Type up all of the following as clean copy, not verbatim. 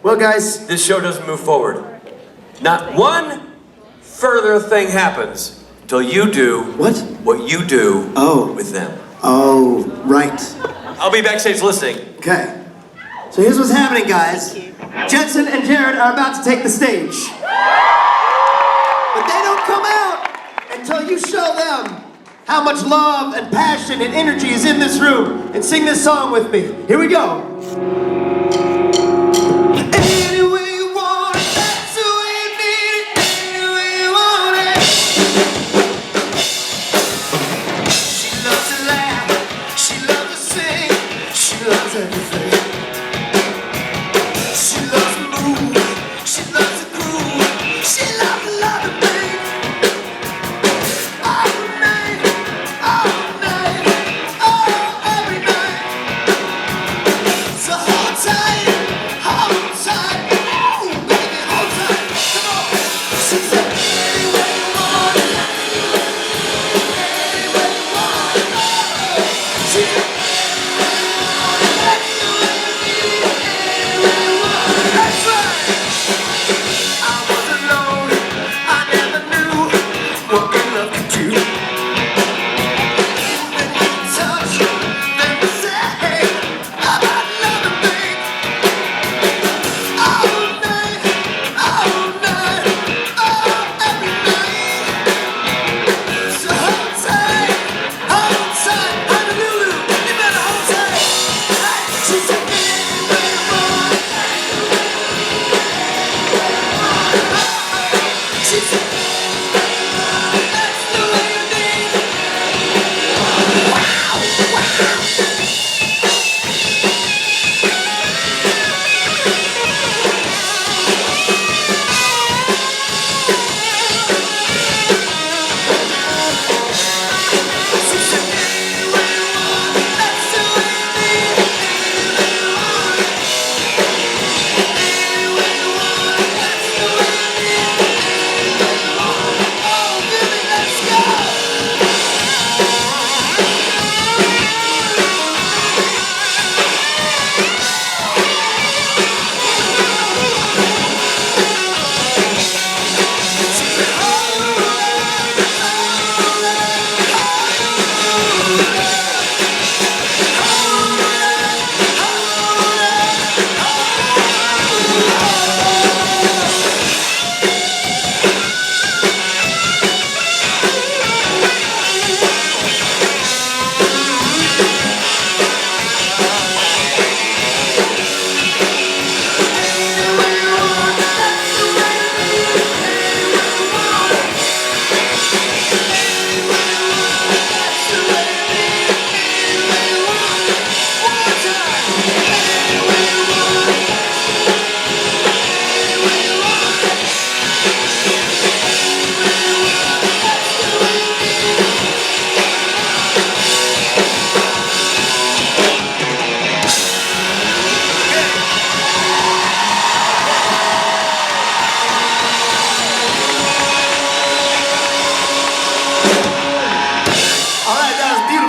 Well, guys, This show doesn't move forward. Not one further thing happens until you do what you do with them. Oh, right. I'll be backstage listening. Okay. So here's what's happening, guys. Jensen and Jared are about to take the stage. But they don't come out until you show them how much love and passion and energy is in this room. And sing this song with me. Here we go.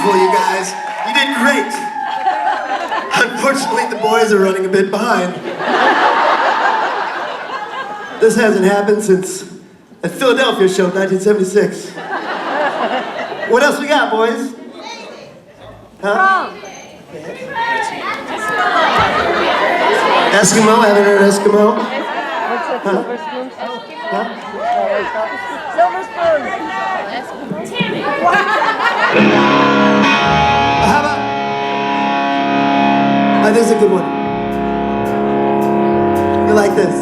You guys, you did great. Unfortunately, the boys are running a bit behind. This hasn't happened since a Philadelphia show in 1976. What else we got, boys? Huh? Eskimo? Haven't heard Eskimo? Huh? Huh? Silver spoon. How about? This is a good one. You like this?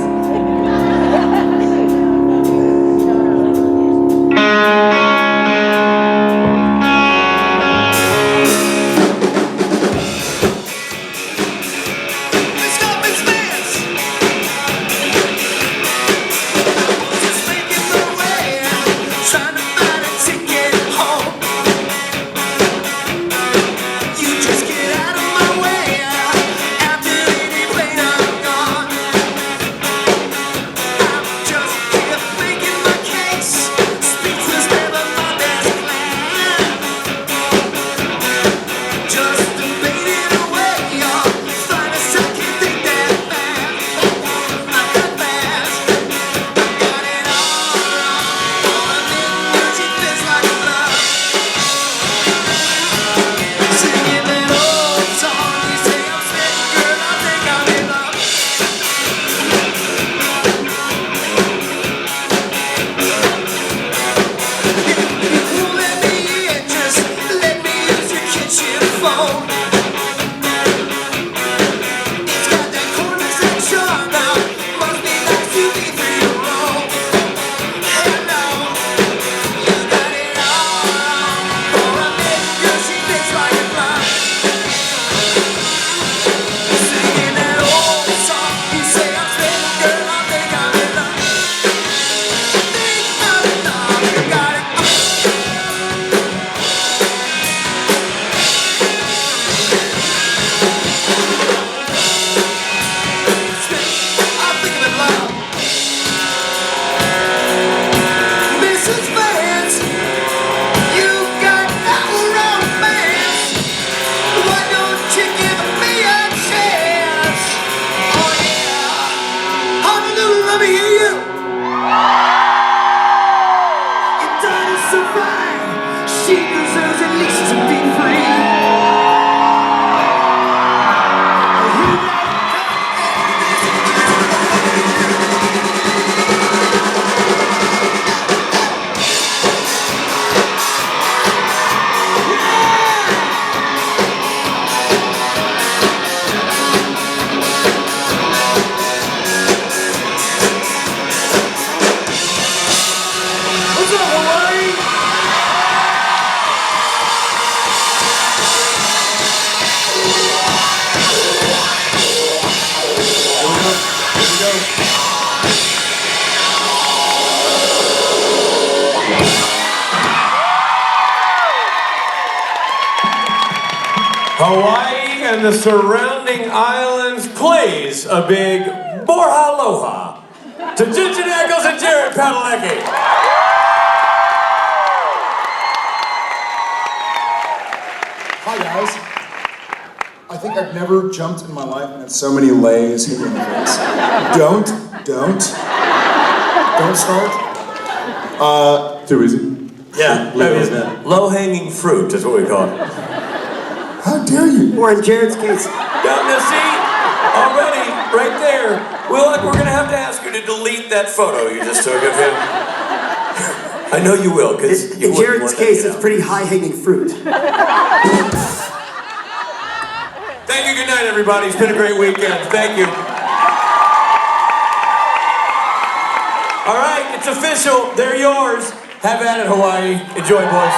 Hawaii and the surrounding islands, please, a big borhaloha to Jensen Ackles and Jared Padalecki. Hi guys. I think I've never jumped in my life and had so many lays hit me in the face. Don't start. Too easy. Yeah, low-hanging fruit is what we call it. How dare you? Or in Jared's case, Now see, already, right there, we're going to have to ask you to delete that photo you just took of him. I know you will, because in Jared's case, it's pretty high-hanging fruit. Thank you, good night, everybody. It's been a great weekend. Thank you. All right, it's official. They're yours. Have at it, Hawaii. Enjoy, boys.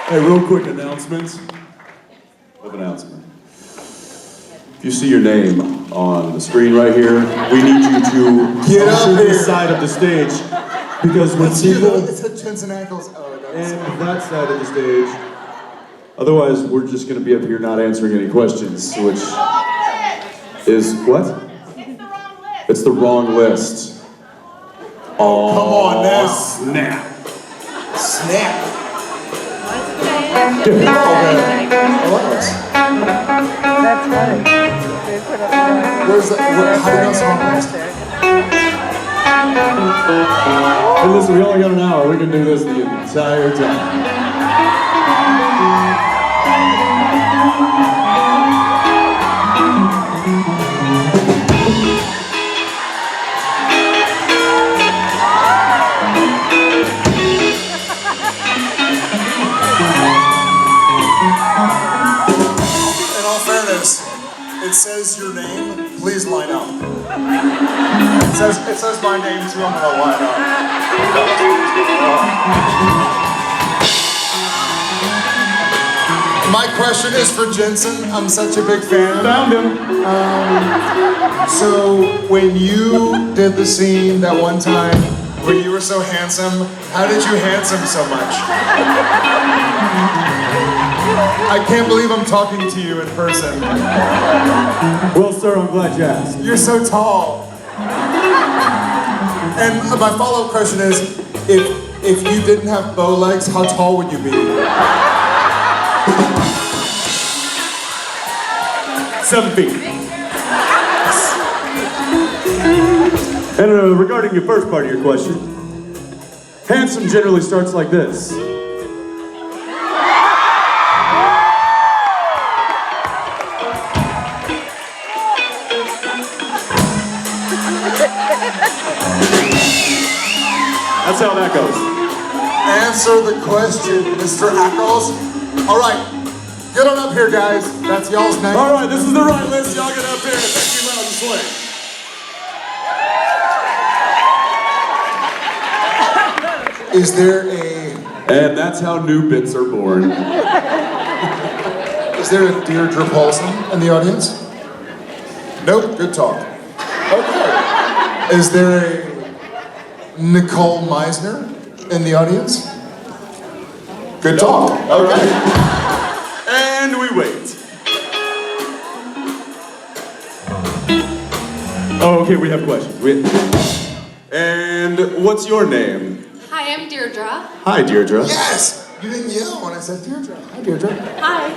Hey, real quick announcement. If you see your name on the screen right here, we need you to Get come up to here. this side of the stage, because when It's you, people though. It's a Jensen Ackles. Oh, that's and that side of the stage, otherwise we're just going to be up here not answering any questions, which is what? It's the wrong list. Oh, come on now. snap! Snap. That's funny. They put up Where's that? How do you know someone list? Hey, listen, we only got an hour. We can do this the entire time. In all fairness, it says your name. Please line up. It says my name too. I'm gonna line up. My question is for Jensen. I'm such a big fan. Found him. So when you did the scene that one time where you were so handsome, how did you handsome so much? I can't believe I'm talking to you in person. Well, sir, I'm glad you asked. You're so tall. And my follow-up question is, if you didn't have bow legs, how tall would you be? 7 feet. And regarding your first part of your question, handsome generally starts like this. That's how that goes. Answer the question, Mr. Ackles. All right, get on up here, guys. That's y'all's name. All right, this is the right list. Y'all get up here. Thank you, loud and slay. Is there a And that's how new bits are born. Is there a Deirdre Paulson in the audience? Nope, good talk. Okay. Is there a Nicole Meisner in the audience? Good talk. Okay. And we wait. Oh, okay, we have questions. And what's your name? Hi, I'm Deirdre. Hi, Deirdre. Yes! You didn't yell when I said Deirdre. Hi, Deirdre. Hi.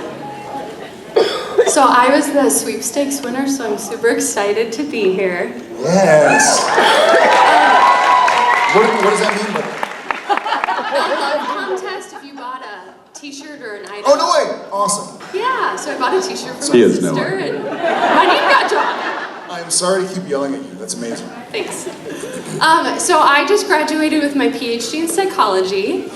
So I was the sweepstakes winner, so I'm super excited to be here. Yes. What does that mean by that? The love contest, if you bought a t-shirt or an item. Oh, no way! Awesome. Yeah, so I bought a t-shirt for He my has no sister, idea. and my name got drawn. I'm sorry to keep yelling at you. That's amazing. Thanks. So I just graduated with my PhD in psychology.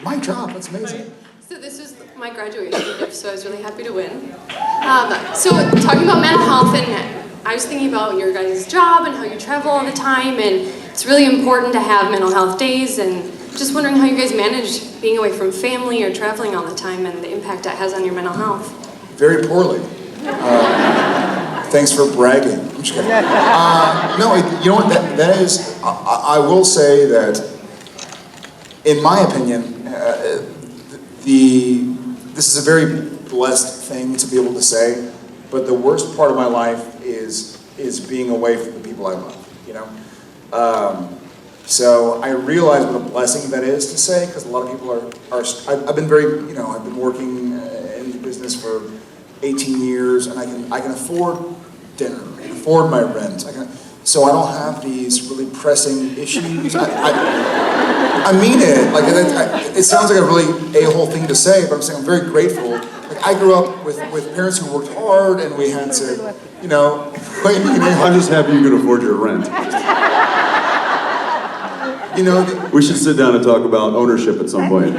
My job, that's amazing. So this was my graduation gift, so I was really happy to win. So talking about mental health, and I was thinking about your guys' job and how you travel all the time, and it's really important to have mental health days, and just wondering how you guys manage being away from family or traveling all the time and the impact that has on your mental health. Very poorly. Thanks for bragging. I'm just kidding. No, you know what? That is. I will say that in my opinion, this is a very blessed thing to be able to say, but the worst part of my life is being away from the people I love, you know? So I realize what a blessing that is to say, because a lot of people are I've been very, you know, I've been working in the business for 18 years, and I can afford dinner, I can afford my rent, so I don't have these really pressing issues. I mean it, like, it sounds like a really a-hole thing to say, but I'm saying I'm very grateful. Like, I grew up with parents who worked hard, and we had to, you know, I'm just happy you can afford your rent. you know, We should sit down and talk about ownership at some point.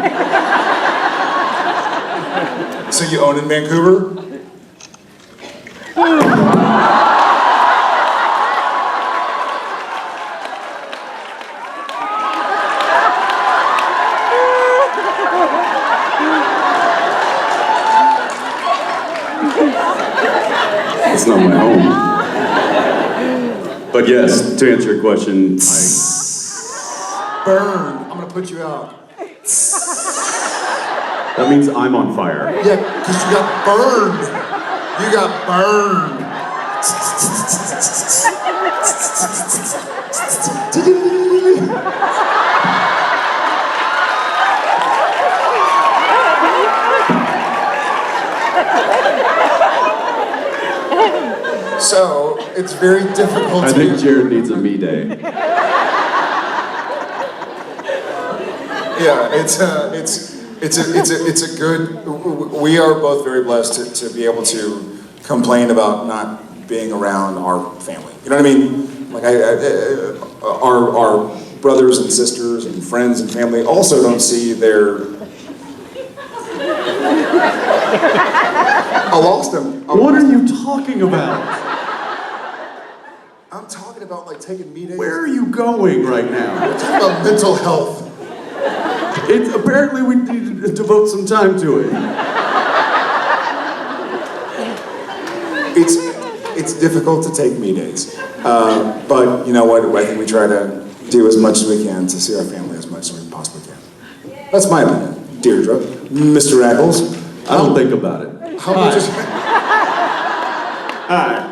so you own in Vancouver? It's not my home. But yes, to answer your question, Burn. I'm gonna put you out. that means I'm on fire. Yeah, because you got burned. You got burned. So it's very difficult I to think Jared needs a me day. Yeah, it's a good. We are both very blessed to be able to complain about not being around our family. You know what I mean? Like our brothers and sisters and friends and family also don't see their. I lost him. What are you talking about? I'm talking about like taking me days. Where are you going right now? I'm talking about mental health. Apparently we need to devote some time to it. It's difficult to take me days, but you know what? I think we try to do as much as we can to see our family as much as we possibly can. That's my opinion. Deirdre, Mr. Ackles. I don't think about it. How much is... Hi.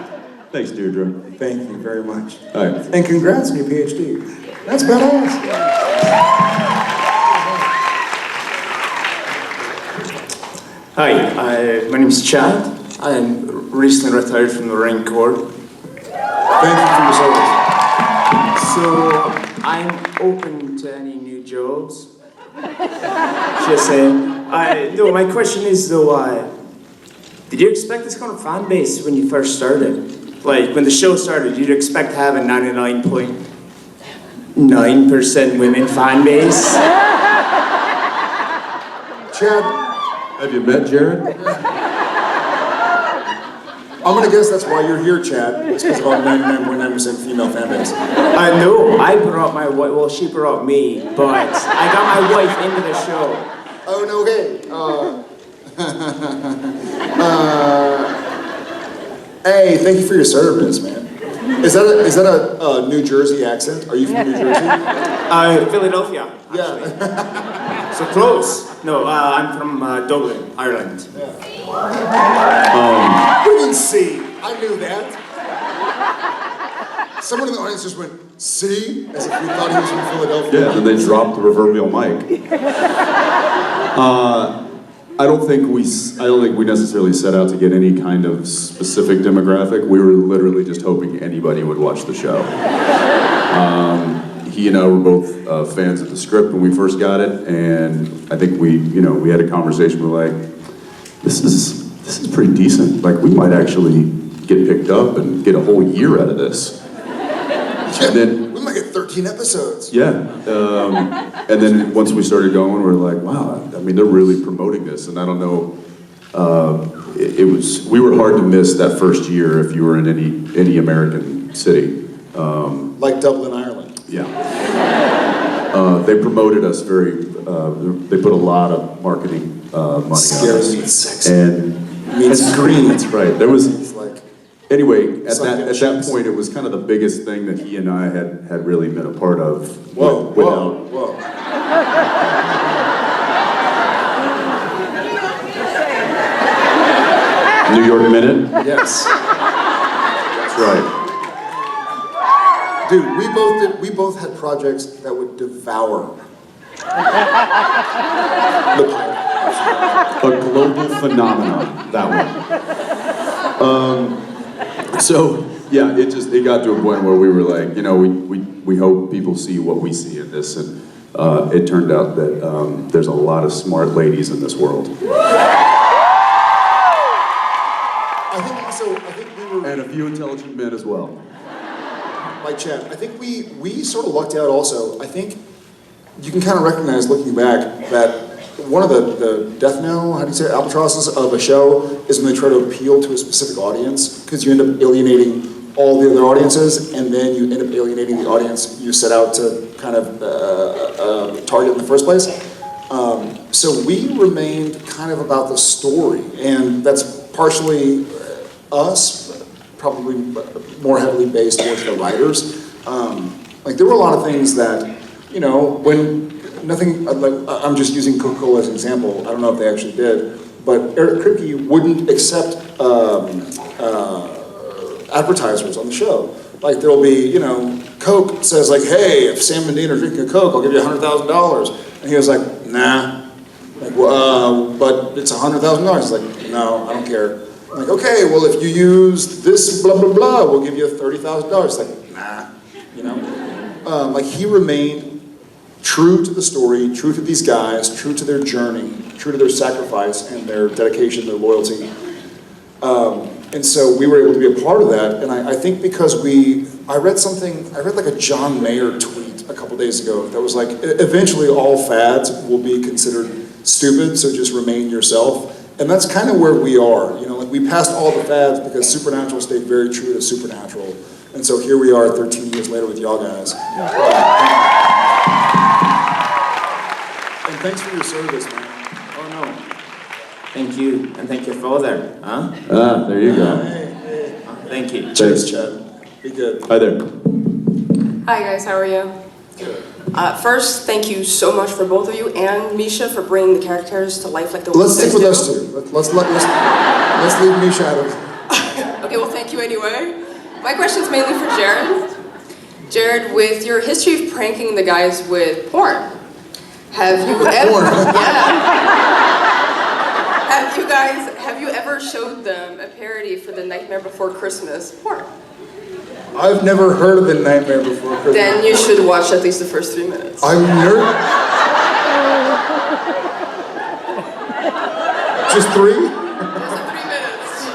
Thanks, Deirdre. Thank you very much. All right. And congrats on your PhD. That's badass. Hi, my name is Chad. I am recently retired from the Marine Corps. Thank you for your service. So I'm open to any new jobs. Just saying. No, my question is though, did you expect this kind of fan base when you first started? Like when the show started, did you expect to have a 99.9% women fan base? Chad, Have you met Jared? I'm gonna guess that's why you're here, Chad. It's because about 99.9% female fan base. No, I brought my wife, well she brought me, but I got my wife into the show. Oh, no, okay. Hey, thank you for your service, man. Is that a New Jersey accent? Are you from New Jersey? Philadelphia. Yeah. So close. No, I'm from Dublin, Ireland. What do you mean, see? I knew that. Someone in the audience just went, see? As if we thought he was from Philadelphia. Yeah, and they dropped the proverbial mic. I don't think we necessarily set out to get any kind of specific demographic. We were literally just hoping anybody would watch the show. He and I were both fans of the script when we first got it, and I think we had a conversation. We're like, this is pretty decent. Like, we might actually get picked up and get a whole year out of this. And then we might get 13 episodes. yeah, and then once we started going, we're like, wow. I mean, they're really promoting this, and I don't know. We were hard to miss that first year if you were in any American city. Like Dublin, Ireland. Yeah. They promoted us they put a lot of marketing money on Scary meets us. sexy. And Meets green. That's right. There was, It's like, anyway, at like that chips. point, it was kind of the biggest thing that he and I had really been a part of. whoa. without, New York Minute? Yes. That's right. Dude, we both had projects that would devour the pilot. A global phenomenon, that one. So, yeah, it got to a point where we were like, you know, we hope people see what we see in this, and it turned out that there's a lot of smart ladies in this world. I think we were, And a few intelligent men as well. like Chad, I think we sort of lucked out also. I think you can kind of recognize, looking back, that one of the death knell, how do you say it, albatrosses of a show is when they try to appeal to a specific audience, because you end up alienating all the other audiences, and then you end up alienating the audience you set out to kind of target in the first place. So we remained kind of about the story, and that's partially us, probably more heavily based towards the writers. Like there were a lot of things that, you know, when nothing, like I'm just using Coca-Cola as an example, I don't know if they actually did, but Eric Kripke wouldn't accept advertisers on the show. Like there'll be, you know, Coke says like, hey, if Sam and Dean are drinking a Coke, I'll give you $100,000. And he was like, nah. Like, but it's $100,000. He's like, no, I don't care. I'm like, okay, well, if you use this blah, blah, blah, we'll give you $30,000. It's like, nah, you know? Like he remained true to the story, true to these guys, true to their journey, true to their sacrifice and their dedication, their loyalty. And so we were able to be a part of that. And I think because I read like a John Mayer tweet a couple days ago that was like, eventually all fads will be considered stupid, so just remain yourself. And that's kind of where we are. You know, like we passed all the fads because Supernatural stayed very true to Supernatural. And so here we are 13 years later with y'all guys. And thanks for your service, man. Oh no. Thank you, and thank your father. Huh? There you go. Thank you. Cheers, Chad. Be good. Hi there. Hi guys, how are you? First, thank you so much for both of you and Misha for bringing the characters to life like the Let's ones stick with do. us two. Let's leave Misha out of it. Okay, well thank you anyway. My question's mainly for Jared. Jared, with your history of pranking the guys with porn, have you ever have you ever showed them a parody for the Nightmare Before Christmas porn? I've never heard of the Nightmare Before Christmas. Then you should watch at least the first 3 minutes. I'm Just 3? Just the 3 minutes.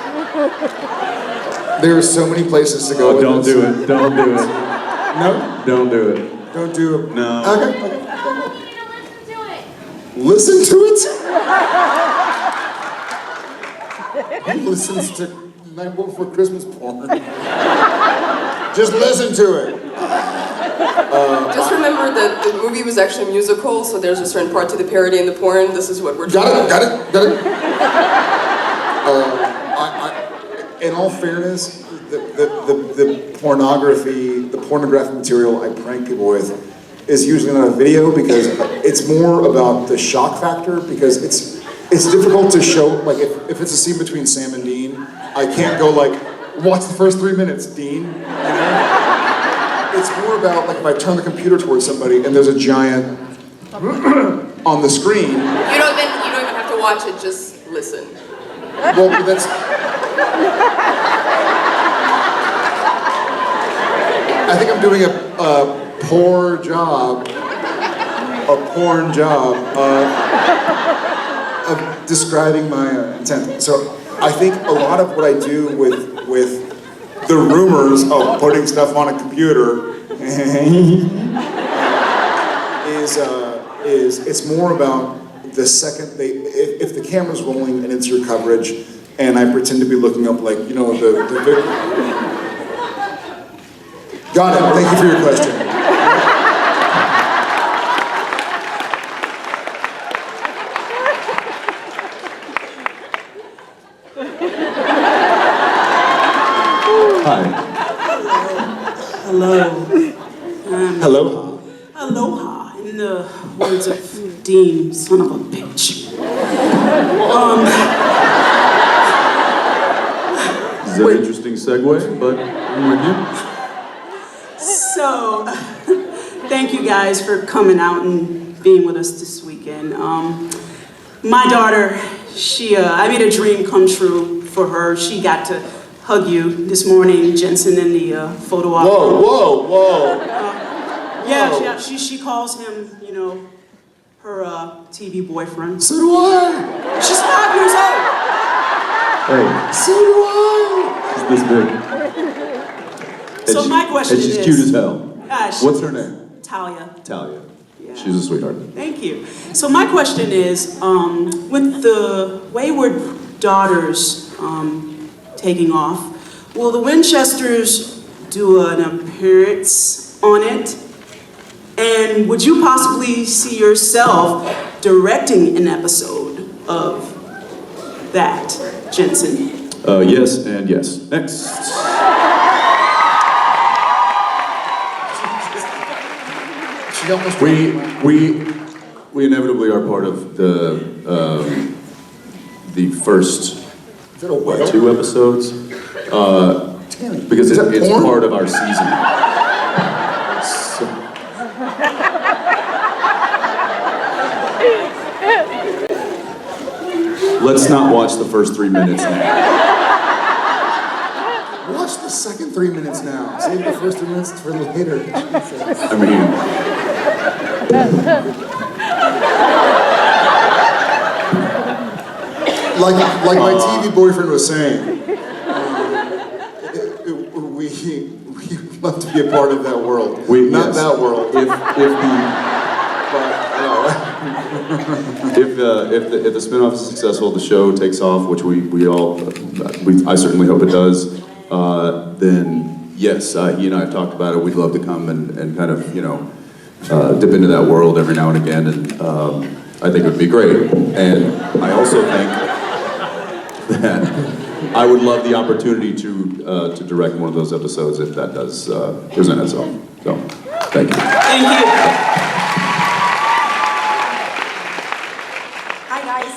There are so many places to go with Don't this. do it. Don't do it. No? Don't do it. Don't do it. No. Okay. Listen to it? Who listens to Nightmare Before Christmas porn? Just listen to it. Just remember that the movie was actually a musical, so there's a certain part to the parody and the porn. This is what we're doing. Got it. In all fairness, the pornographic material I prank people with is usually not a video because it's more about the shock factor because it's difficult to show, like if it's a scene between Sam and Dean, I can't go like, watch the first 3 minutes, Dean. You know? It's more about like if I turn the computer towards somebody and there's a giant on the screen. You don't even have to watch it, just listen. Well, that's. I think I'm doing a poor job, of describing my intent. So I think a lot of what I do with the rumors of putting stuff on a computer is it's more about the second if the camera's rolling and it's your coverage, and I pretend to be looking up like, you know, Got it. Thank you for your question. Hi. Hello. Hello. Aloha in in the words of Dean, son of a bitch. This is an interesting segue, but I'm with you. So, thank you guys for coming out and being with us this weekend. My daughter, I made a dream come true for her. She got to hug you this morning, Jensen, in the photo op. Whoa. Yeah, she calls him, her TV boyfriend. So do I. She's 5 years old. Hey, So do I. she's this big. So my question and she's is- cute as hell. What's her name? Talia. Talia. Yeah. She's a sweetheart. Thank you. So my question is, with the Wayward Daughters taking off, will the Winchesters do an appearance on it? And would you possibly see yourself directing an episode of that, Jensen? Yes and yes. Next. She almost We inevitably are part of the first Is it a whale? 2 episodes because Is that it's porn? part of our season. Let's not watch the first 3 minutes now. Watch the second 3 minutes now. Save the first 3 minutes for later. Jesus. I mean, Like my TV boyfriend was saying, we love to be a part of that world. Not yes. that world. If the spinoff is successful, the show takes off, which I certainly hope it does. Then yes, he and I have talked about it. We'd love to come and kind of dip into that world every now and again, and I think it would be great. And I also think that I would love the opportunity to direct one of those episodes if that does present itself. So, thank you. Thank you. Hi guys.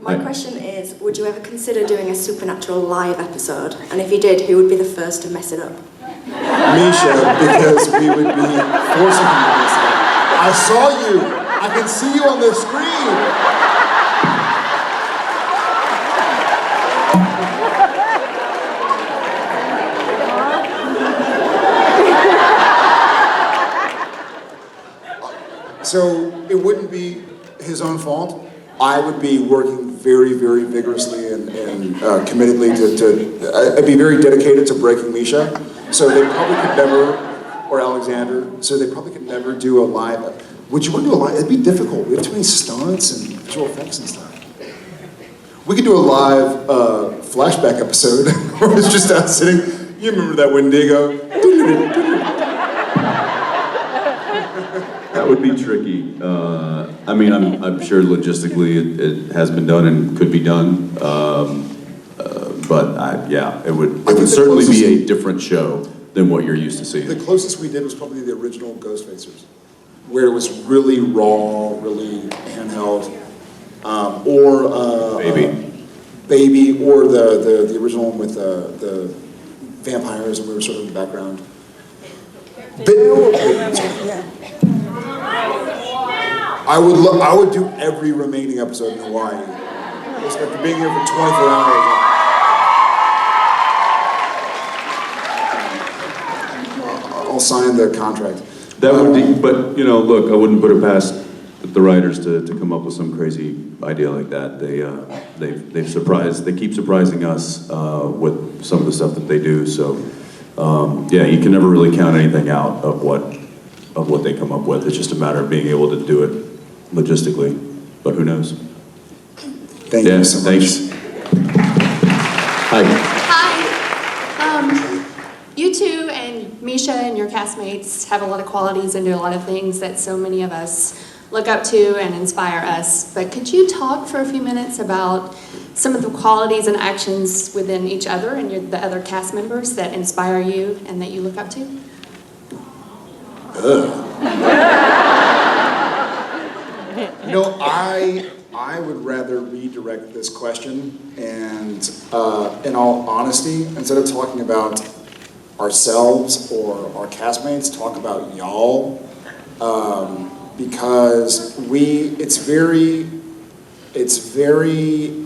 My Hi. question is, would you ever consider doing a Supernatural live episode? And if you did, who would be the first to mess it up? Misha, because we would be forcing him to miss it. I saw you. I can see you on the screen. So it wouldn't be his own fault. I would be working very, very vigorously and committedly I'd be very dedicated to breaking Misha. So they probably could never, or Alexander, so they probably could never do a live. Would you want to do a live? It'd be difficult. We have too many stunts and visual effects and stuff. We could do a live flashback episode where it's just us sitting. You remember that Wendigo? That would be tricky. I mean, I'm sure logistically it has been done and could be done. But it would certainly be a different show than what you're used to seeing. The closest we did was probably the original Ghostfacers, where it was really raw, really handheld, or Baby, or the original one with the vampires, and we were sort of in the background. I would do every remaining episode in Hawaii. Just after being here for 24 hours. I'll sign the contract. That would be, but look, I wouldn't put it past the writers to come up with some crazy idea like that. They keep surprising us with some of the stuff that they do. So you can never really count anything out of what they come up with. It's just a matter of being able to do it logistically. But who knows? Thank you so much. Thanks. Hi. Hi. You two and Misha and your castmates have a lot of qualities and do a lot of things that so many of us look up to and inspire us. But could you talk for a few minutes about some of the qualities and actions within each other and the other cast members that inspire you and that you look up to? You know, I would rather redirect this question and, in all honesty, instead of talking about ourselves or our castmates, talk about y'all, because it's very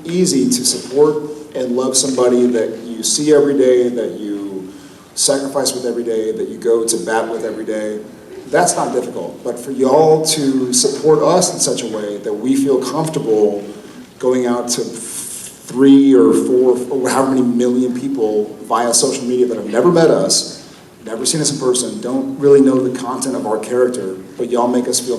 easy to support and love somebody that you see every day, that you sacrifice with every day, that you go to bat with every day. That's not difficult, but for y'all to support us in such a way that we feel comfortable going out to 3 or 4 or however many million people via social media that have never met us, never seen us in person, don't really know the content of our character, but y'all make us feel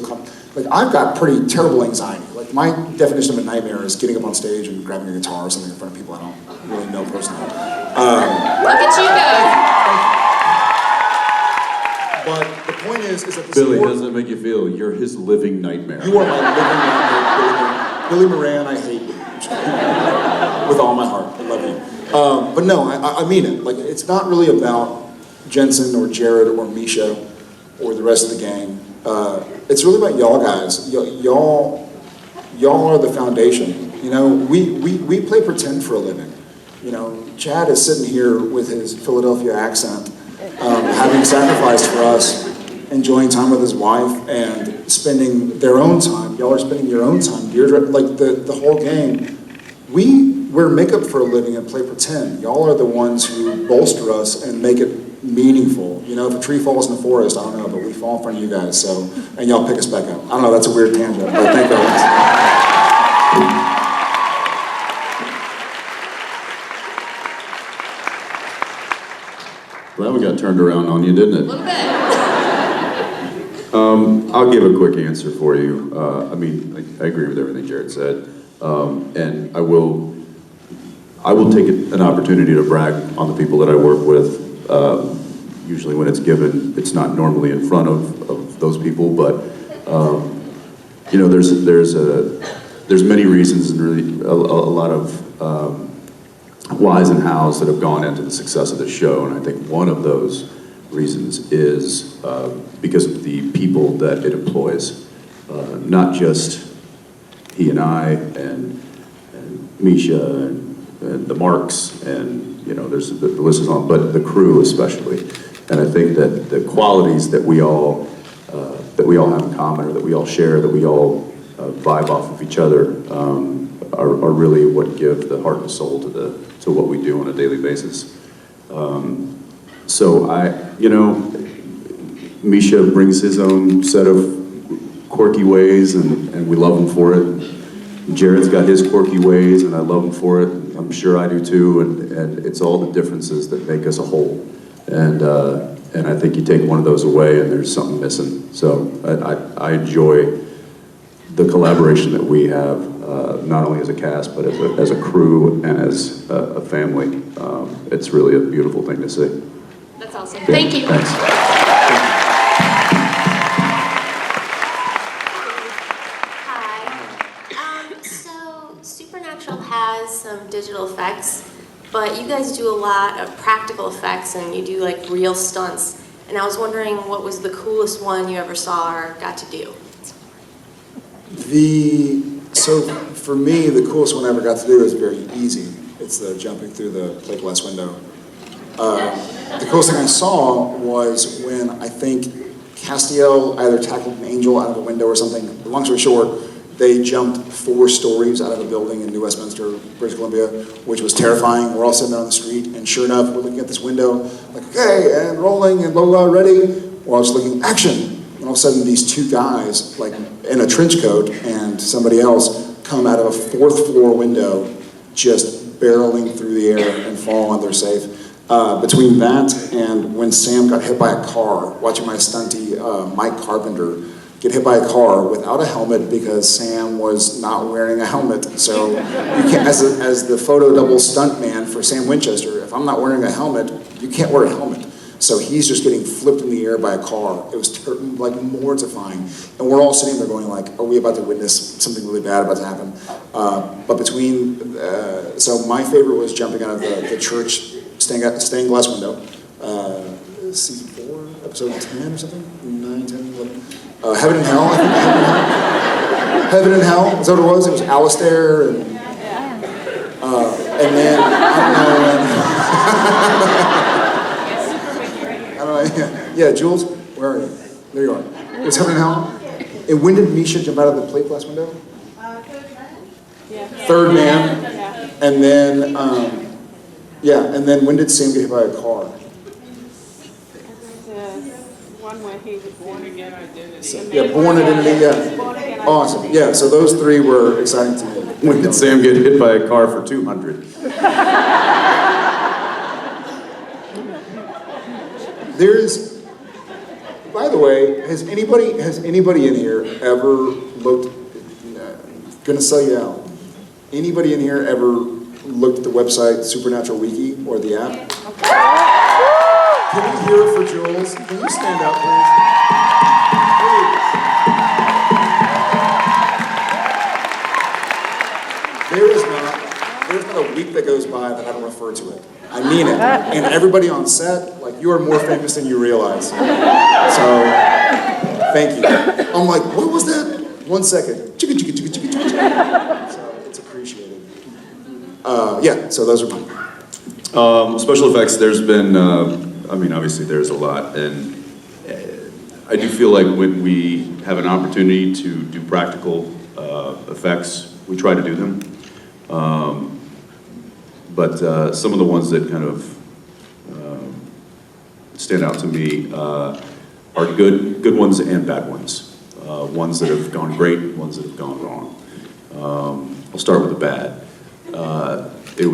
like I've got pretty terrible anxiety. Like my definition of a nightmare is getting up on stage and grabbing a guitar or something in front of people I don't really know personally. Look at you go. But the point is that the Billy, support, how does that make you feel? You're his living nightmare. you are my living nightmare, Billy Moran. I hate you with all my heart. I love you. But no, I mean it. Like it's not really about Jensen or Jared or Misha or the rest of the gang. It's really about y'all guys. Y'all are the foundation. You know, we play pretend for a living. You know, Chad is sitting here with his Philadelphia accent, having sacrificed for us, enjoying time with his wife, and spending their own time. Y'all are spending your own time. Deirdre, like the whole gang. We wear makeup for a living and play pretend. Y'all are the ones who bolster us and make it meaningful. You know, if a tree falls in the forest, I don't know, but we fall in front of you guys, so, and y'all pick us back up. I don't know, that's a weird tangent, but thank you guys. Well, we got turned around on you, didn't it? A little bit. I'll give a quick answer for you. I mean, I agree with everything Jared said, and I will take an opportunity to brag on the people that I work with. Usually, when it's given, it's not normally in front of those people, but you know, there's many reasons and really a lot of whys and hows that have gone into the success of the show, and I think one of those reasons is because of the people that it employs. Not just he and I and Misha and the Marks and, you know, there's the list is on, but the crew especially. And I think that the qualities that we all have in common, or that we all share, that we all vibe off of each other, are really what give the heart and soul to what we do on a daily basis. So you know, Misha brings his own set of quirky ways, and we love him for it. Jared's got his quirky ways, and I love him for it. I'm sure I do too, and it's all the differences that make us a whole. And I think you take one of those away, and there's something missing. So I enjoy the collaboration that we have, not only as a cast, but as a crew and as a family. It's really a beautiful thing to see. That's awesome. Thank you. Thanks. Hi. So Supernatural has some digital effects, but you guys do a lot of practical effects and you do like real stunts. And I was wondering what was the coolest one you ever saw or got to do? So for me, the coolest one I ever got to do is very easy. It's the jumping through the plate glass window. The coolest thing I saw was when I think Castiel either tackled an angel out of a window or something. Long story short, they jumped 4 stories out of a building in New Westminster, British Columbia, which was terrifying. We're all sitting there on the street, and sure enough, we're looking at this window, like, okay, and rolling, and blah, blah, blah, ready. We're all just looking, action! And all of a sudden, these 2 guys, like in a trench coat, and somebody else, come out of a 4th floor window, just barreling through the air and fall on their safe. Between that and when Sam got hit by a car, watching my stunty Mike Carpenter get hit by a car without a helmet because Sam was not wearing a helmet. So you can't, as the photo double stunt man for Sam Winchester, if I'm not wearing a helmet, you can't wear a helmet. So he's just getting flipped in the air by a car. It was like mortifying. And we're all sitting there going like, are we about to witness something really bad about to happen? But between, so my favorite was jumping out of the church stained glass window. Season 4, episode 10 or something? 9, 10, 11. Heaven and Hell, I think. Heaven and Hell, is that what it was? It was Alistair and then, I don't know, yeah, Jules, where are you? There you are. It was Heaven and Hell. And when did Misha jump out of the plate glass window? Third Man. And then, and then when did Sam get hit by a car? One where he was born again identity. Yeah, Born Identity, yeah. Awesome. Yeah, so those three were exciting to me. When did Sam get hit by a car for 200? There's, by the way, has anybody in here ever looked, gonna sell you out. Anybody in here ever looked at the website Supernatural Wiki or the app? Can we hear it for Jules? Can you stand up, please? There's not a week that goes by that I don't refer to it. I mean it. And everybody on set, like, you are more famous than you realize. So, thank you. I'm like, what was that? 1 second. Chicka, chicka, chicka, chicka, chicka, chicka. So, it's appreciated. Yeah, so those are mine. Special effects, there's been, I mean, obviously there's a lot, and I do feel like when we have an opportunity to do practical effects, we try to do them. But some of the ones that kind of stand out to me are good ones and bad ones. Ones that have gone great, ones that have gone wrong. I'll start with the bad. It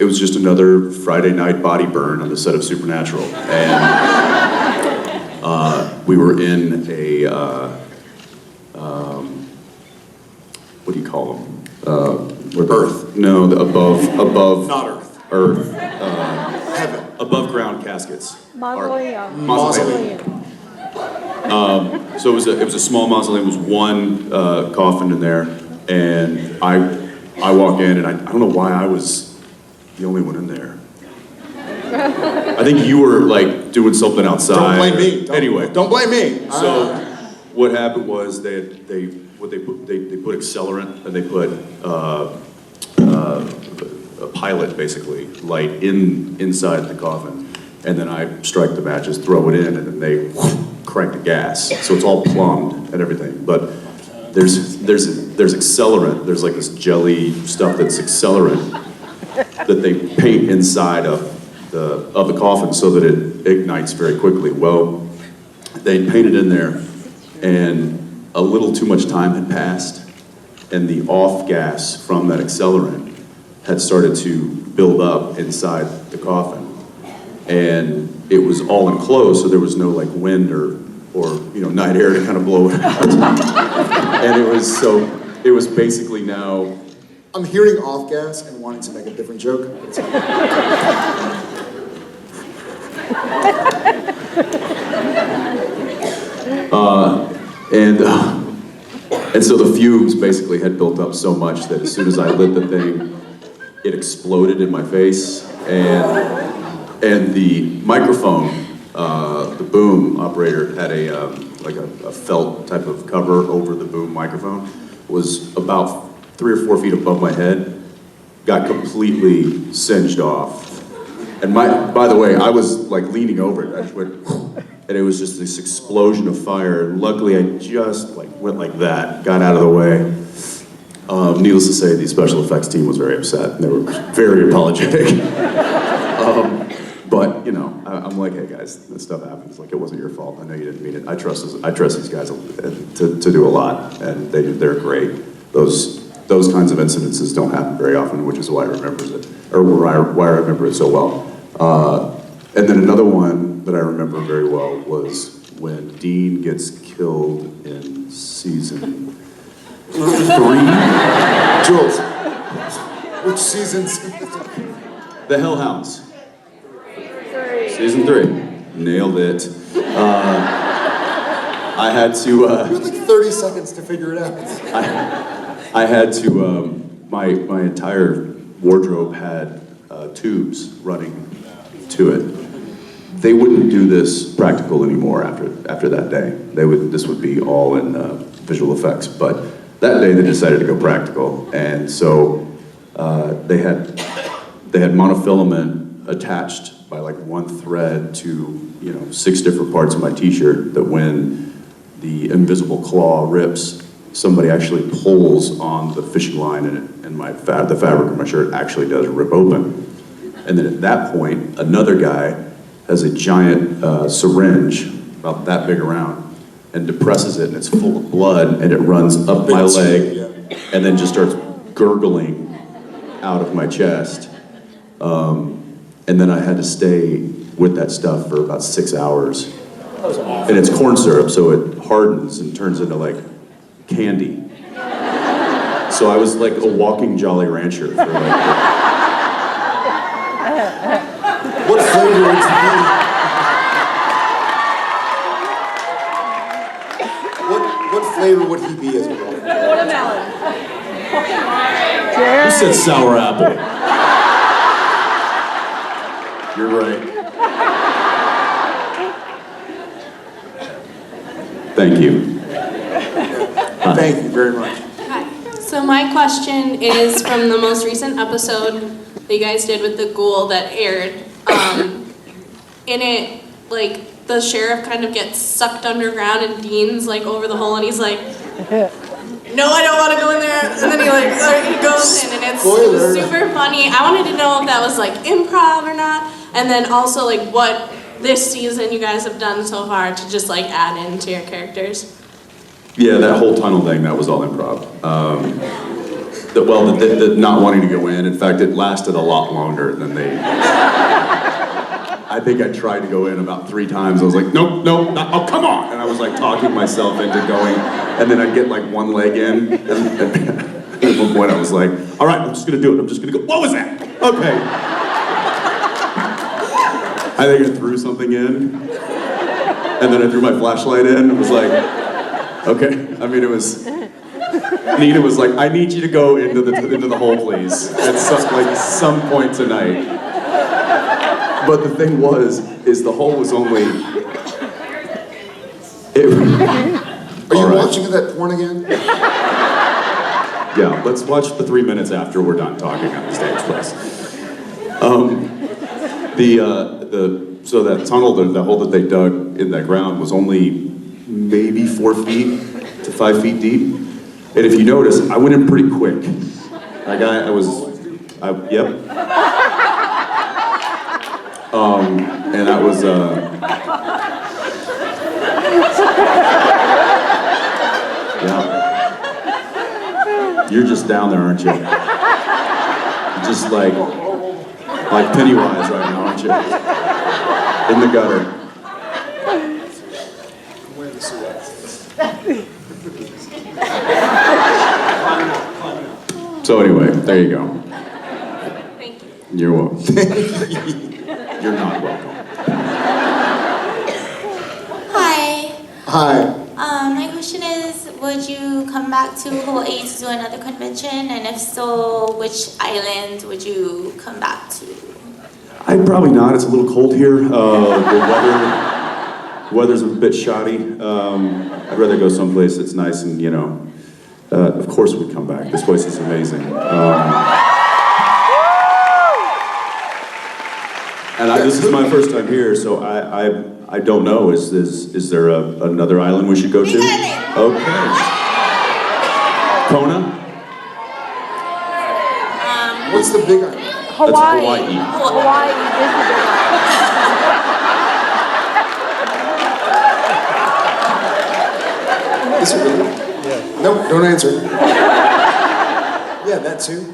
was just another Friday night body burn on the set of Supernatural, and we were in a what do you call them? Earth. No, above. Not Earth. Earth. Heaven. Above ground caskets. Mausoleum. Mausoleum. So it was a small mausoleum. It was one coffin in there, and I walk in, and I don't know why I was the only one in there. I think you were like doing something outside. Don't blame me. Anyway, don't blame me. So what happened was they put accelerant, and they put a pilot basically light inside the coffin, and then I strike the matches, throw it in, and then they crank the gas, so it's all plumbed and everything. But there's accelerant. There's like this jelly stuff that's accelerant that they paint inside of the coffin so that it ignites very quickly. Well, they painted in there, and a little too much time had passed, and the off gas from that accelerant had started to build up inside the coffin, and it was all enclosed, so there was no like wind or night air to kind of blow it out. And it was basically now. I'm hearing off gas and wanting to make a different joke. And so the fumes basically had built up so much that as soon as I lit the thing, it exploded in my face, and the microphone, the boom operator had a felt type of cover over the boom microphone, was about 3 or 4 feet above my head, got completely singed off. And by the way, I was like leaning over it. I just went, and it was just this explosion of fire. And luckily, I just like went like that, got out of the way. Needless to say, the special effects team was very upset. They were very apologetic. But I'm like, hey guys, this stuff happens. Like, it wasn't your fault. I know you didn't mean it. I trust these guys to do a lot, and they're great. Those kinds of incidences don't happen very often, which is why I remember it, or why I remember it so well. And then another one that I remember very well was when Dean gets killed in season 3. Jules, which seasons? The Hellhounds. Season 3. Nailed it. I had to. You had like 30 seconds to figure it out. I had to. My entire wardrobe had tubes running to it. They wouldn't do this practical anymore after that day. This would be all in visual effects. But that day they decided to go practical, and so they had monofilament attached by like one thread to 6 different parts of my t-shirt, that when the invisible claw rips, somebody actually pulls on the fishing line, and the fabric of my shirt actually does rip open. And then at that point, another guy has a giant syringe, about that big around, and depresses it, and it's full of blood, and it runs up my leg, and then just starts gurgling out of my chest. And then I had to stay with that stuff for about 6 hours. And it's corn syrup, so it hardens and turns into like candy. So I was like a walking Jolly Rancher for like... What flavor would he be? What flavor would he be as a Watermelon. Who said sour apple? You're right. Thank you. Thank you very much. Hi. So my question is from the most recent episode that you guys did with the ghoul that aired. In it, like, the sheriff kind of gets sucked underground and Dean's like over the hole and he's like, no, I don't want to go in there. And then he goes in and it's super funny. I wanted to know if that was like improv or not. And then also like what this season you guys have done so far to just like add into your characters. Yeah, that whole tunnel thing, that was all improv. The not wanting to go in fact, it lasted a lot longer than they... I think I tried to go in about 3 times. I was like, nope, oh, come on! And I was like talking myself into going, and then I'd get like one leg in, and at one point I was like, all right, I'm just gonna do it. I'm just gonna go, what was that? Okay. I think I threw something in, and then I threw my flashlight in, and was like, okay. I mean, it was, Nina was like, I need you to go into the hole, please, at some point tonight. But the thing is the hole was only... Are you watching that porn again? Yeah, let's watch the 3 minutes after we're done talking on the stage, please. So that tunnel, the hole that they dug in that ground was only maybe 4 feet to 5 feet deep. And if you notice, I went in pretty quick. Yep. And that was, yeah. You're just down there, aren't you? You're just like Pennywise right now, aren't you? In the gutter. So anyway, there you go. Thank you. You're welcome. You're not welcome. Hi. Hi. My question is, would you come back to Hawaii to do another convention? And if so, which island would you come back to? I'd probably not. It's a little cold here. The weather's a bit shoddy. I'd rather go someplace that's nice and, of course we'd come back. This place is amazing. And this is my first time here, so I don't know. Is there another island we should go to? Okay. Kona? What's the big island? Hawaii. That's Hawaii. Hawaii is the big Is it really? Yeah. Nope, don't answer. Yeah, that too.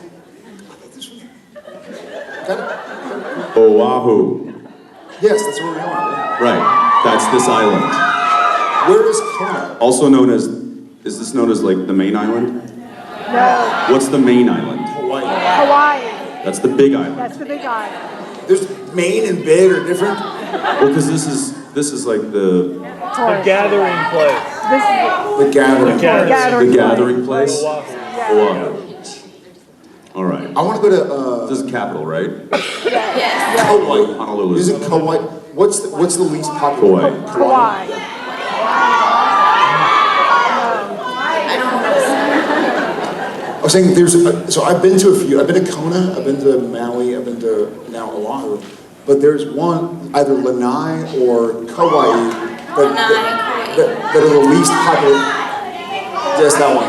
Got it? Oahu. Yes, that's where we are. Right. That's this island. Where is Kona? Also known as, is this known as like the main island? No. What's the main island? Hawaii. Hawaii. That's the big island. That's the big island. There's Maine and big are different. Well, because this is like the gathering place. This is The gathering. the gathering place. Oahu. All right. I want to go to This is the capital, right? Yes. Kauai. Honolulu. Is it Kauai? What's the least popular? Hawaii. Hawaii. was saying so I've been to a few. I've been to Kona, I've been to Maui, I've been to now Oahu, but there's one, either Lanai or Kauai, that are the least popular. Yes, that one.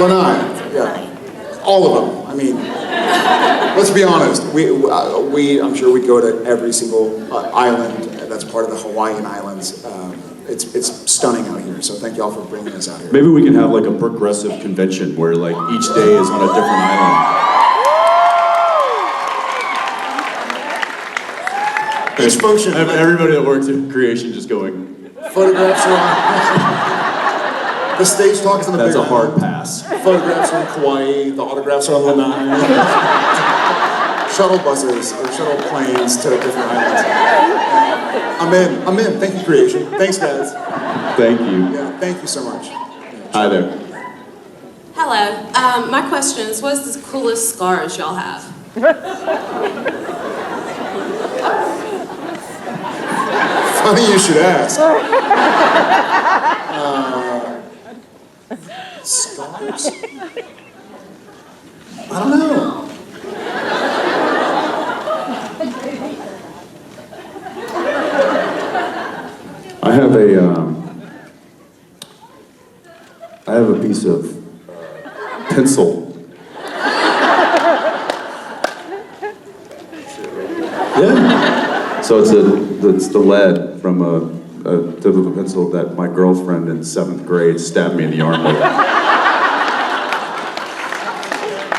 Lanai, yeah. All of them. I mean, let's be honest. I'm sure we go to every single island that's part of the Hawaiian Islands. It's stunning out here, so thank y'all for bringing us out here. Maybe we can have like a progressive convention where like each day is on a different island. Each function. Everybody that works in creation just going. Photographs are on. The stage talk is on the That's big a hard island. pass. Photographs are on Kauai, the autographs are on Lanai. Shuttle buses or shuttle planes to different islands. I'm in. Thank you, creation. Thanks, guys. Thank you. Yeah, thank you so much. Hi there. Hello. My question is, what's the coolest scars y'all have? Funny you should ask. Scars? I don't know. I have a piece of pencil. Yeah. So it's the lead from a tip of a pencil that my girlfriend in 7th grade stabbed me in the arm with.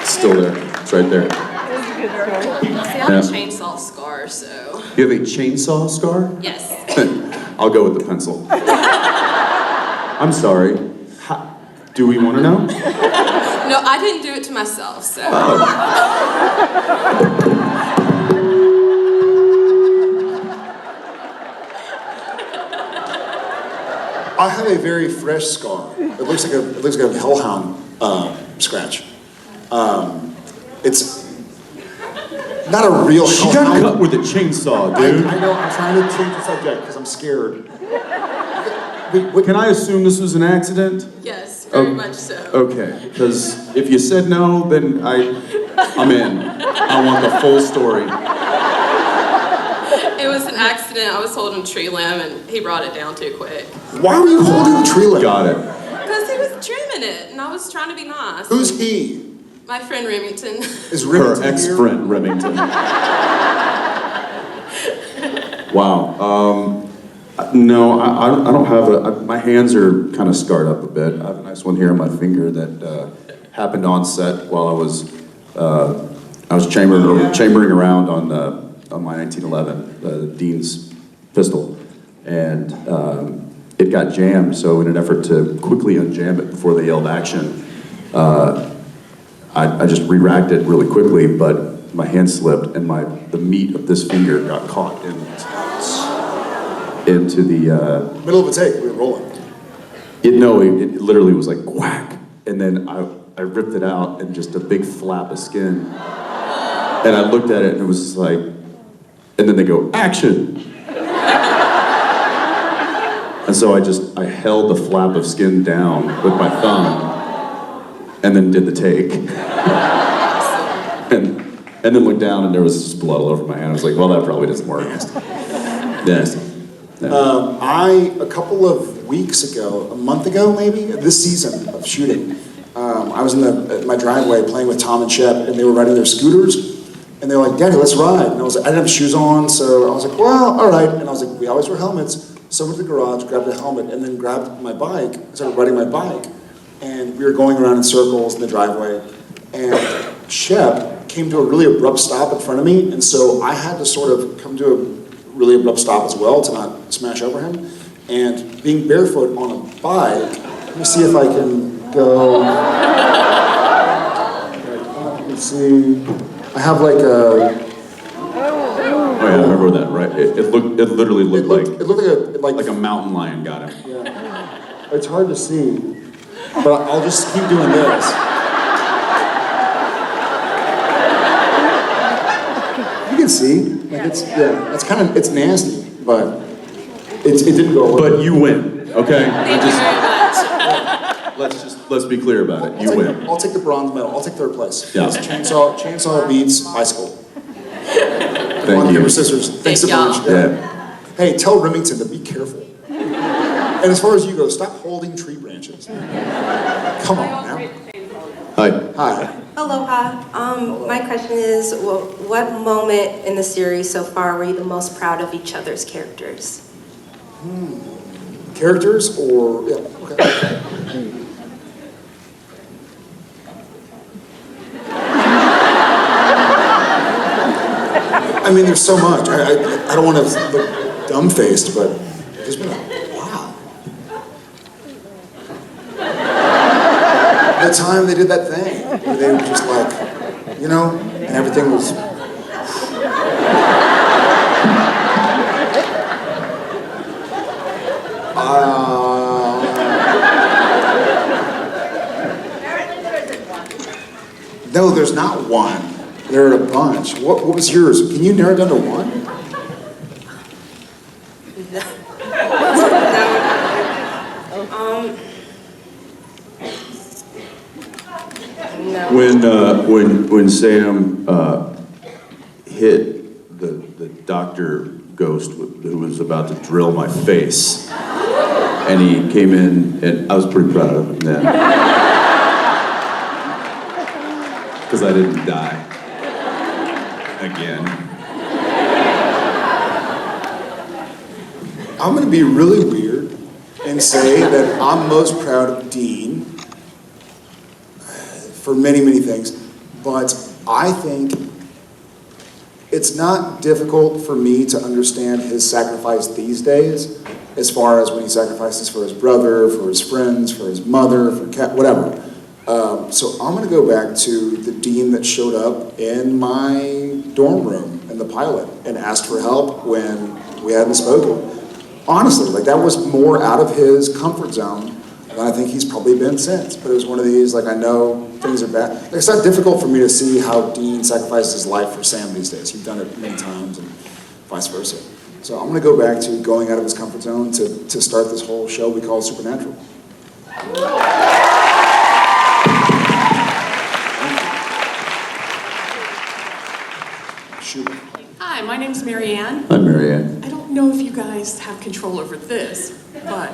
It's still there. It's right there. See, I have a chainsaw scar, so... You have a chainsaw scar? Yes. I'll go with the pencil. I'm sorry. Do we want to know? No, I didn't do it to myself, so... I have a very fresh scar. It looks like a hellhound scratch. It's not a real She hellhound. got cut with a chainsaw, dude. I know. I'm trying to change the subject because I'm scared. Can I assume this was an accident? Yes, very much so. Okay, because if you said no, then I'm in. I want the full story. It was an accident. I was holding a tree limb, and he brought it down too quick. Why were you holding the tree limb? Got it. Because he was trimming it, and I was trying to be nice. Who's he? My friend Remington. Is Remington Her ex-friend, Remington. Wow. No, I don't have my hands are kind of scarred up a bit. I have a nice one here on my finger that happened on set while I was chambering around on my 1911, the Dean's pistol, and it got jammed. So in an effort to quickly unjam it before they yelled action, I just re-racked it really quickly, but my hand slipped and the meat of this finger got caught into the Middle of a take. We were rolling. It literally was like whack, and then I ripped it out and just a big flap of skin, and I looked at it and it was just like, and then they go action, and so I held the flap of skin down with my thumb, and then did the take, and then looked down and there was just blood all over my hand. I was like, well, that probably doesn't work. Yes. A couple of weeks ago, a month ago maybe, this season of shooting, I was in my driveway playing with Tom and Shep, and they were riding their scooters, and they were like, "Daddy, let's ride." And I was like, I didn't have shoes on, so I was like, well, all right. And I was like, we always wear helmets. So I went to the garage, grabbed a helmet, and then grabbed my bike, started riding my bike, and we were going around in circles in the driveway, and Shep came to a really abrupt stop in front of me, and so I had to sort of come to a really abrupt stop as well to not smash over him. And being barefoot on a bike, let me see if I can go. Let me see. I have like a. Oh yeah, I remember that. Right? It literally looked like It looked like a mountain lion got him. Yeah. It's hard to see, but I'll just keep doing this. You can see. Like it's nasty, but it didn't go away. But you win, okay? Thank you very much. let's be clear about it. You win. I'll take the bronze medal. I'll take third place. Yeah. Chainsaw beats bicycle. Thank you. Paper, scissors. Thanks to y'all. Birch. Yeah. Hey, tell Remington to be careful. And as far as you go, stop holding tree branches. Come on now. Hi. Hi. Aloha. My question is, what moment in the series so far were you the most proud of each other's characters? Characters or yeah, okay. I mean, there's so much. I don't want to look dumb-faced, but there's been wow. The time they did that thing, where they were just like, you know, and everything was. No, there's not one. There are a bunch. What was yours? Can you narrow it down to one? No. When Sam hit the doctor ghost who was about to drill my face, and he came in, and I was pretty proud of him then, because I didn't die again. I'm gonna be really weird and say that I'm most proud of Dean for many, many things, but I think it's not difficult for me to understand his sacrifice these days, as far as when he sacrifices for his brother, for his friends, for his mother, for whatever. So I'm gonna go back to the Dean that showed up in my dorm room in the pilot and asked for help when we hadn't spoken. Honestly, like that was more out of his comfort zone than I think he's probably been since. But it was one of these, like I know things are bad. Like, it's not difficult for me to see how Dean sacrificed his life for Sam these days. He's done it many times and vice versa. So I'm gonna go back to going out of his comfort zone to start this whole show we call Supernatural. Shoot. Hi, my name's Marianne. Hi, Marianne. I don't know if you guys have control over this, but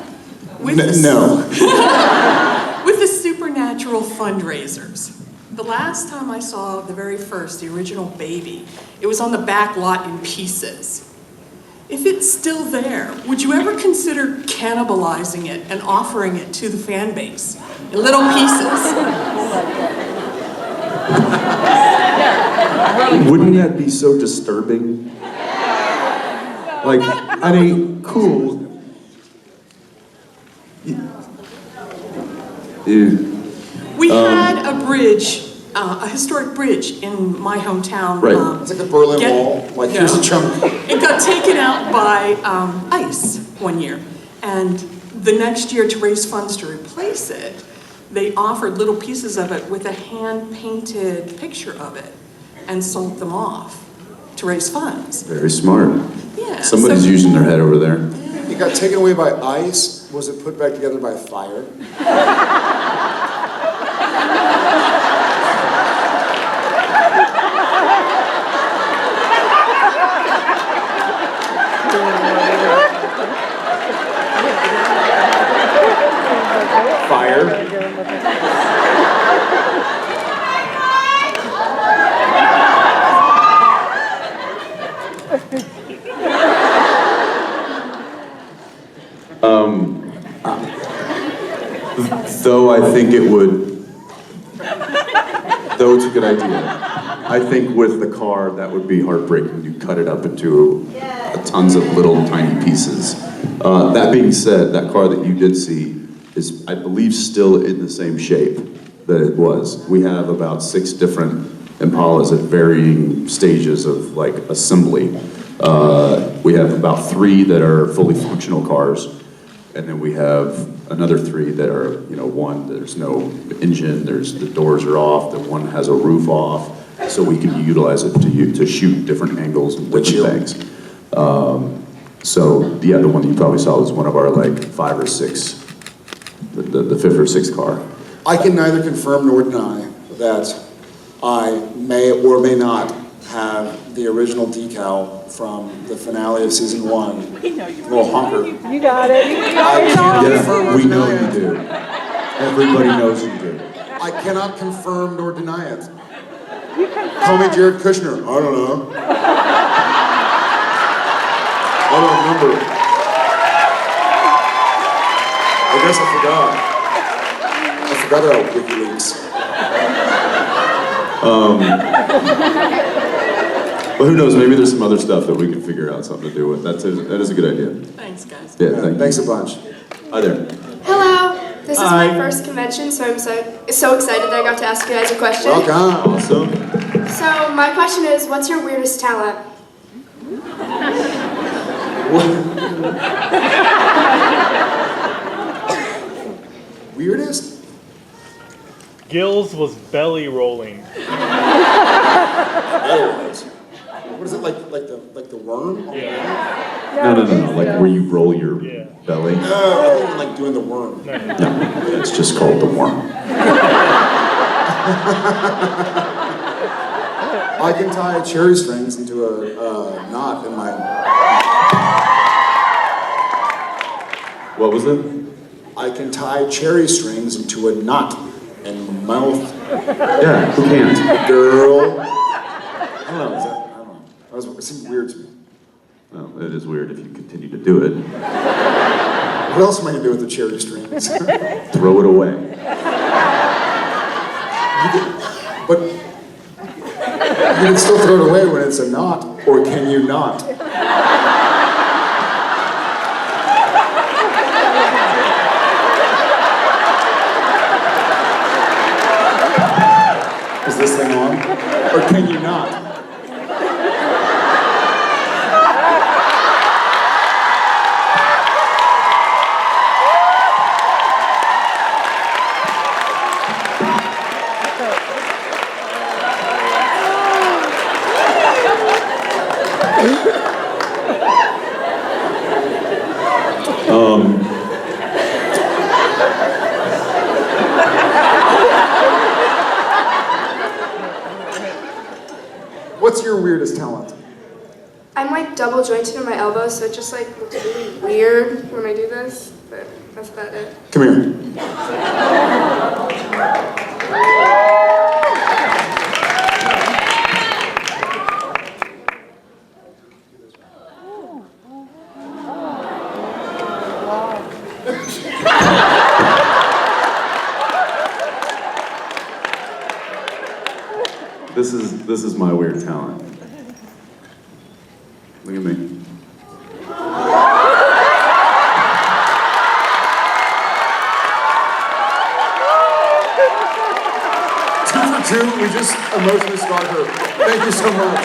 with No. with the Supernatural fundraisers, the last time I saw the very first, the original baby, it was on the back lot in pieces. If it's still there, would you ever consider cannibalizing it and offering it to the fan base in little pieces? Wouldn't that be so disturbing? Like, I mean, cool. We had a bridge, a historic bridge in my hometown. Right. It's like a Berlin Wall. Like, here's a chunk. It got taken out by ice one year. And the next year, to raise funds to replace it, they offered little pieces of it with a hand-painted picture of it and sold them off to raise funds. Very smart. Yeah. Somebody's using their head over there. It got taken away by ice. Was it put back together by fire? Fire. Though I think it would, though it's a good idea. I think with the car, that would be heartbreaking. You cut it up into tons of little tiny pieces. That being said, that car that you did see is, I believe, still in the same shape that it was. We have about 6 different Impalas at varying stages of like assembly. We have about 3 that are fully functional cars, and then we have another 3 that are, you know, one, there's no engine, the doors are off, the one has a roof off, so we can utilize it to shoot different angles and different things. So yeah, the one that you probably saw was one of our like 5 or 6 the fifth or sixth car. I can neither confirm nor deny that I may or may not have the original decal from the finale of season 1. Little honker. You got it. I cannot confirm Yeah, or we know deny you it. do. Everybody knows you do. I cannot confirm nor deny it. Call me Jared Kushner. I don't know. I don't remember. I guess I forgot. I forgot about WikiLeaks. But who knows, maybe there's some other stuff that we can figure out something to do with. That is a good idea. Thanks, guys. Yeah, thank you. Thanks a bunch. Hi there. Hello. This is Hi. my first convention, so I'm so excited that I got to ask you guys a question. Welcome. Awesome. So my question is, what's your weirdest talent? Weirdest? Gills was belly rolling. Otherwise. What is it, like the worm? No, like where you roll your belly. I think I'm like doing the worm. No, it's just called the worm. I can tie cherry strings into a knot in my... What was it? I can tie cherry strings into a knot in my mouth. Yeah, who can't? Girl. I don't know, is that, I don't know. It seemed weird to me. Well, it is weird if you continue to do it. What else am I gonna do with the cherry strings? Throw it away. But you can still throw it away when it's a knot, or can you not? Is this thing on? Or can you not? What's your weirdest talent? I'm like double jointed in my elbow, so it just like looks really weird when I do this, but that's about it. Come here. This is my weird talent. Look at me. Two, we just emotionally scarred her. Thank you so much.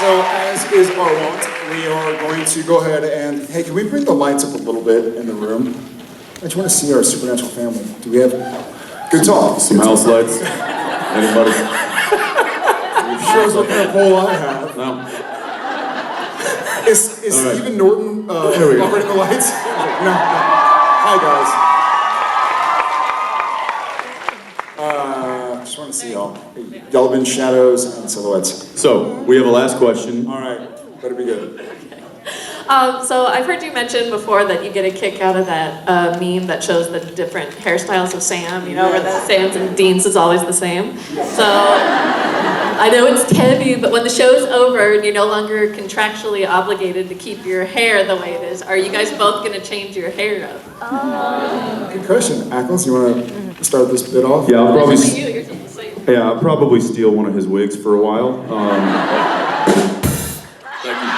So as is our wont, we are going to go ahead and, hey, can we bring the lights up a little bit in the room? I just want to see our supernatural family. Do we have, good talk. Some house lights? Anybody? Shows what kind of pole I have. No. Is All right. Stephen Norton There we go. operating the lights? No. Hi guys. Just want to see y'all. Y'all have been shadows and silhouettes. So, we have a last question. All right, better be good. So I've heard you mention before that you get a kick out of that meme that shows the different hairstyles of Sam, you know, where the Sam's and Dean's is always the same. So I know it's heavy, but when the show's over and you're no longer contractually obligated to keep your hair the way it is, are you guys both going to change your hair up? Good question. Ackles, you want to start this bit off? Yeah, I'll probably. Especially you, you're supposed to say. Yeah, I'll probably steal one of his wigs for a while. Thank you.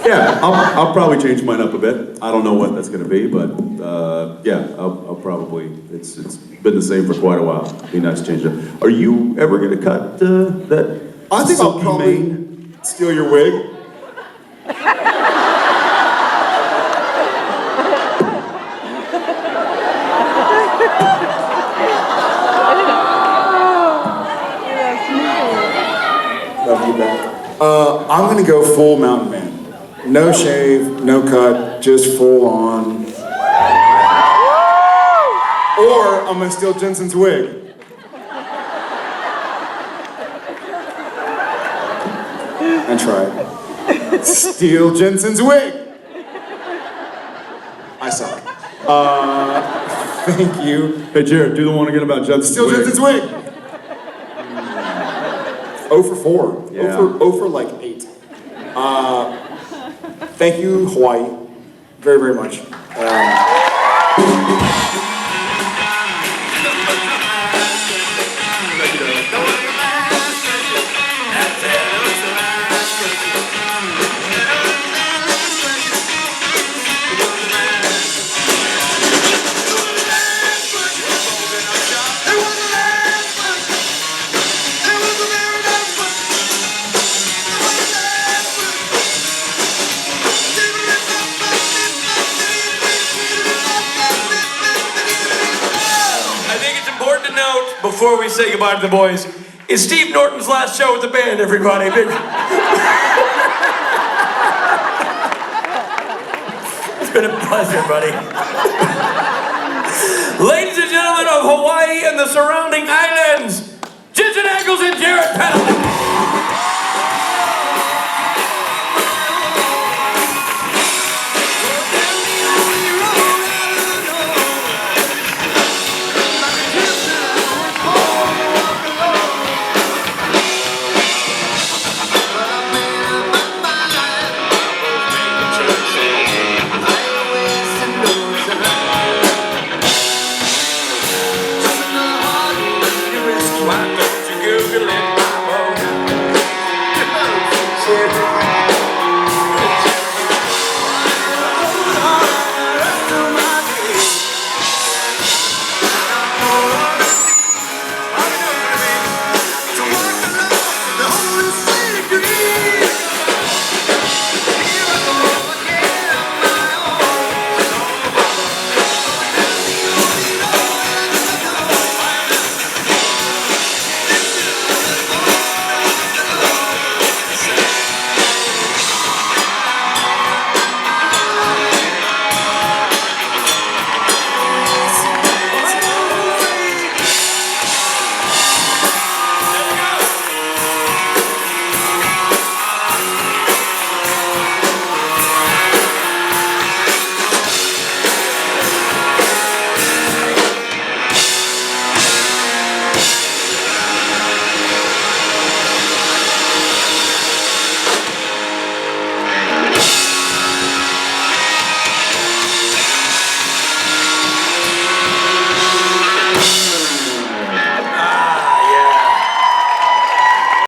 Yeah, I'll probably change mine up a bit. I don't know what that's going to be, but yeah, I'll probably. It's been the same for quite a while. Be nice to change it. Are you ever going to cut that? I think I'll silky probably mane? steal your wig. Love you back. I'm gonna go full mountain man. No shave, no cut, just full on. Or I'm gonna steal Jensen's wig. And try it. Steal Jensen's wig. I suck. Thank you. Hey Jared, do the one again about Jensen's Steal wig. Jensen's wig. 0 for 4. Yeah. 0 for like 8. Thank you, Hawaii, very, very much. Before we say goodbye to the boys, it's Steve Norton's last show with the band, everybody. Big... It's been a pleasure, buddy. Ladies and gentlemen of Hawaii and the surrounding islands, Jensen Ackles and Jared Padalecki. Why don't you Google it, Mama?